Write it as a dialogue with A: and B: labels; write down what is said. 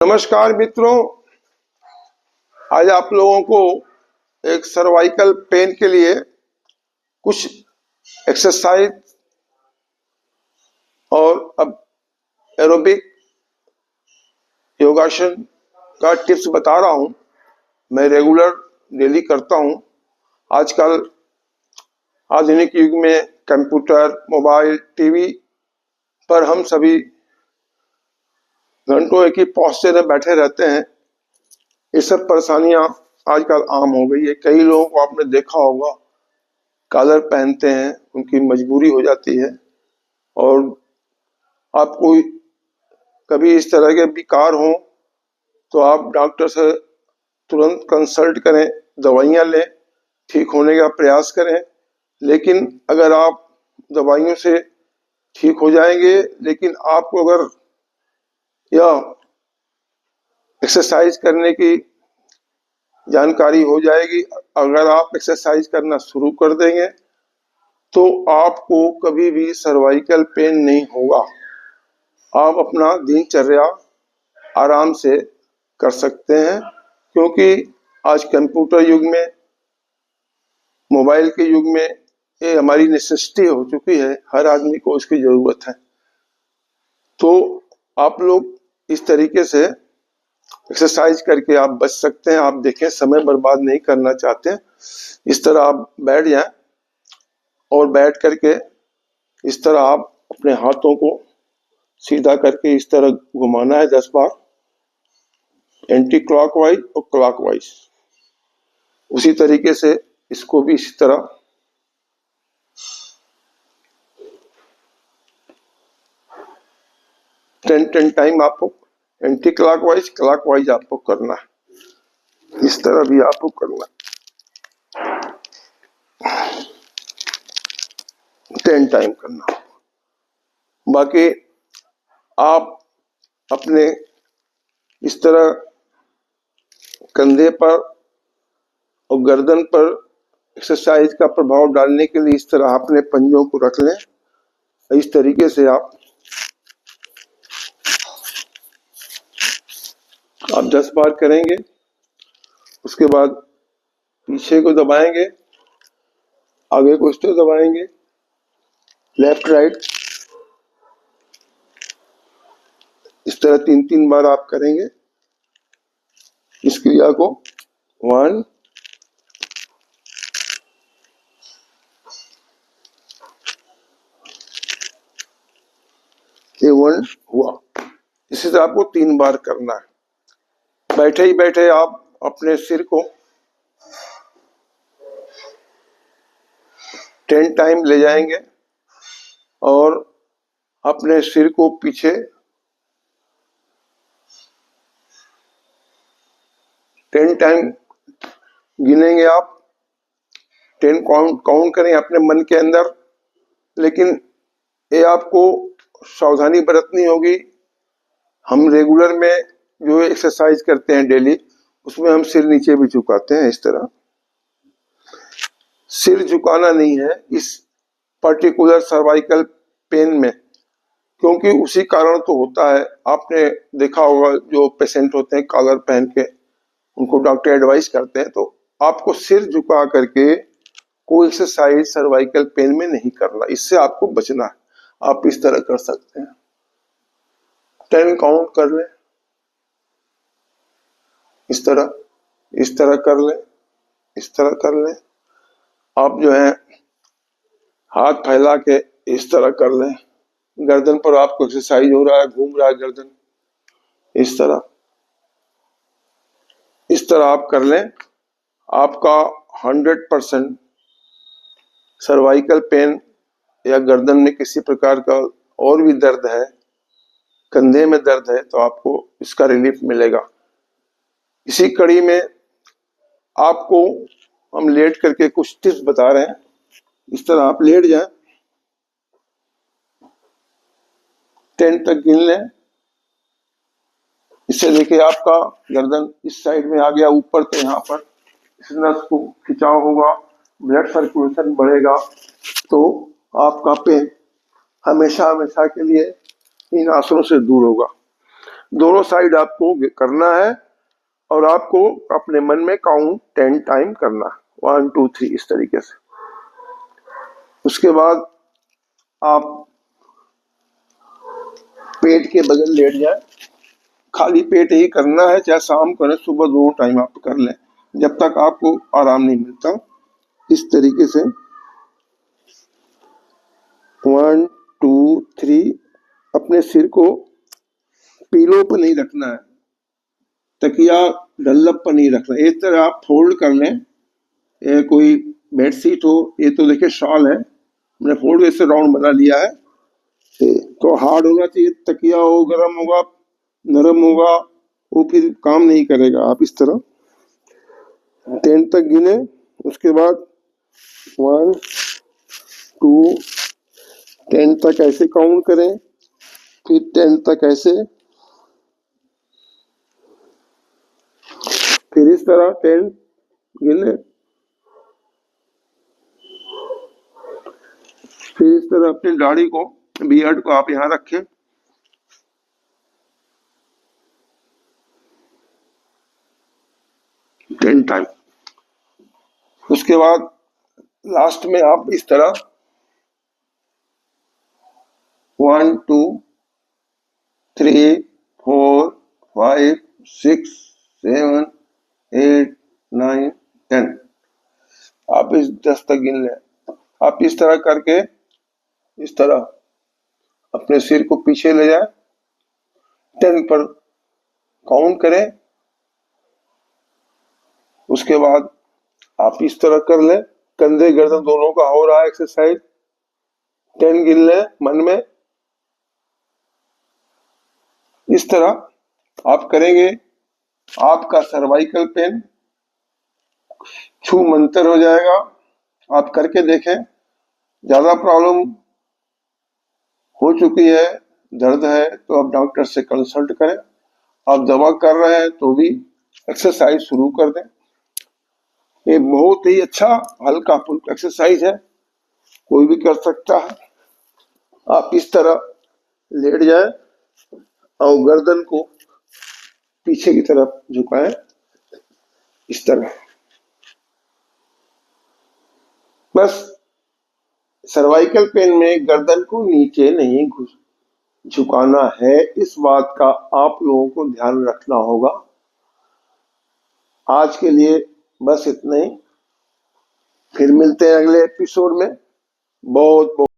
A: नमस्कार मित्रों, आज आप लोगों को एक सर्वाइकल पेन के लिए कुछ एक्सरसाइज और अब एरोबिक योगासन का टिप्स बता रहा हूं। मैं रेगुलर डेली करता हूं। आजकल आधुनिक युग में कंप्यूटर, मोबाइल, टीवी पर हम सभी घंटों एक ही पोस्चर में बैठे रहते हैं। ये सब परेशानियां आजकल आम हो गई है। कई लोगों को आपने देखा होगा, कॉलर पहनते हैं, उनकी मजबूरी हो जाती है। और आपको कभी इस तरह के विकार हो तो आप डॉक्टर से तुरंत कंसल्ट करें, दवाइयां लें, ठीक होने का प्रयास करें। लेकिन अगर आप दवाइयों से ठीक हो जाएंगे, लेकिन आपको अगर यह एक्सरसाइज करने की जानकारी हो जाएगी, अगर आप एक्सरसाइज करना शुरू कर देंगे तो आपको कभी भी सर्वाइकल पेन नहीं होगा। आप अपना दिनचर्या आराम से कर सकते हैं, क्योंकि आज कंप्यूटर युग में, मोबाइल के युग में ये हमारी नेसेसिटी हो चुकी है। हर आदमी को इसकी जरूरत है। तो आप लोग इस तरीके से एक्सरसाइज करके आप बच सकते हैं। आप देखें, समय बर्बाद नहीं करना चाहते, इस तरह आप बैठ जाएं और बैठ करके इस तरह आप अपने हाथों को सीधा करके इस तरह घुमाना है 10 बार, एंटी क्लॉकवाइज और क्लॉकवाइज। उसी तरीके से इसको भी इसी तरह 10 टाइम आपको एंटी क्लॉकवाइज, क्लॉकवाइज आपको करना है। इस तरह भी आपको करना है, 10 टाइम करना। बाकी आप अपने इस तरह कंधे पर और गर्दन पर एक्सरसाइज का प्रभाव डालने के लिए इस तरह अपने पंजों को रख लें। इस तरीके से आप 10 बार करेंगे। उसके बाद पीछे को दबाएंगे, आगे को इस तरह दबाएंगे, लेफ्ट राइट, इस तरह 3-3 बार आप करेंगे इस क्रिया को। 1 ये 1 हुआ। इसी तरह आपको 3 बार करना है। बैठे ही बैठे आप अपने सिर को 10 टाइम ले जाएंगे और अपने सिर को पीछे 10 टाइम गिनेंगे आप। 10 काउंट करें अपने मन के अंदर, लेकिन ये आपको सावधानी बरतनी होगी। हम रेगुलर में जो एक्सरसाइज करते हैं डेली, उसमें हम सिर नीचे भी झुकाते हैं। इस तरह सिर झुकाना नहीं है इस पर्टिकुलर सर्वाइकल पेन में, क्योंकि उसी कारण तो होता है। आपने देखा होगा, जो पेशेंट होते हैं कॉलर पहन के, उनको डॉक्टर एडवाइस करते हैं, तो आपको सिर झुका करके कोई एक्सरसाइज सर्वाइकल पेन में नहीं करना। इससे आपको बचना है। आप इस तरह कर सकते हैं, 10 काउंट कर लें, इस तरह कर लें, इस तरह कर लें। आप जो है हाथ फैला के इस तरह कर लें। गर्दन पर आपको एक्सरसाइज हो रहा है, घूम रहा है गर्दन, इस तरह आप कर लें। आपका 100% सर्वाइकल पेन या गर्दन में किसी प्रकार का और भी दर्द है, कंधे में दर्द है, तो आपको इसका रिलीफ मिलेगा। इसी कड़ी में आपको हम लेट करके कुछ टिप्स बता रहे हैं। इस तरह आप लेट जाएं, 10 तक गिन लें। इससे देखिए आपका गर्दन इस साइड में आ गया ऊपर, तो यहाँ पर इस नस को खिंचाव होगा, ब्लड सर्कुलेशन बढ़ेगा, तो आपका पेन हमेशा हमेशा के लिए इन आसनों से दूर होगा। दोनों साइड आपको करना है और आपको अपने मन में काउंट 10 टाइम करना, 1 2 3 इस तरीके से। उसके बाद आप पेट के बगल लेट जाए, खाली पेट ही करना है, चाहे शाम करें सुबह, दोनों टाइम आप कर लें जब तक आपको आराम नहीं मिलता। इस तरीके से 1 2 3। अपने सिर को पीलो पर नहीं रखना है, तकिया डल्लप पर नहीं रखना, इस तरह आप फोल्ड कर लें। कोई बेडशीट हो, ये तो देखिए शॉल है, मैंने फोल्ड इससे राउंड बना लिया है। तो हार्ड होना चाहिए, तकिया हो गर्म होगा, नरम होगा, वो फिर काम नहीं करेगा। आप इस तरह 10 तक गिने, उसके बाद 1 2 10 तक ऐसे काउंट करें, फिर 10 तक ऐसे, फिर इस तरह 10 गिने, फिर इस तरह अपनी दाढ़ी को, बियर्ड को आप यहाँ रखें, 10 टाइम। उसके बाद लास्ट में आप इस तरह 1 2 3 4 5 6 7 8 9 10, आप इस 10 तक गिन लें। आप इस तरह करके इस तरह अपने सिर को पीछे ले जाए, 10 पर काउंट करें। उसके बाद आप इस तरह कर लें, कंधे गर्दन दोनों का हो रहा है एक्सरसाइज, 10 गिन लें मन में। इस तरह आप करेंगे, आपका सर्वाइकल पेन छू मंतर हो जाएगा। आप करके देखें, ज्यादा प्रॉब्लम हो चुकी है, दर्द है, तो आप डॉक्टर से कंसल्ट करें। आप दवा कर रहे हैं तो भी एक्सरसाइज शुरू कर दें। ये बहुत ही अच्छा हल्का फुल्का एक्सरसाइज है, कोई भी कर सकता है। आप इस तरह लेट जाए और गर्दन को पीछे की तरफ झुकाएं, इस तरह। बस सर्वाइकल पेन में गर्दन को नीचे नहीं झुकाना है, इस बात का आप लोगों को ध्यान रखना होगा। आज के लिए बस इतना ही, फिर मिलते हैं अगले एपिसोड में। बहुत बहुत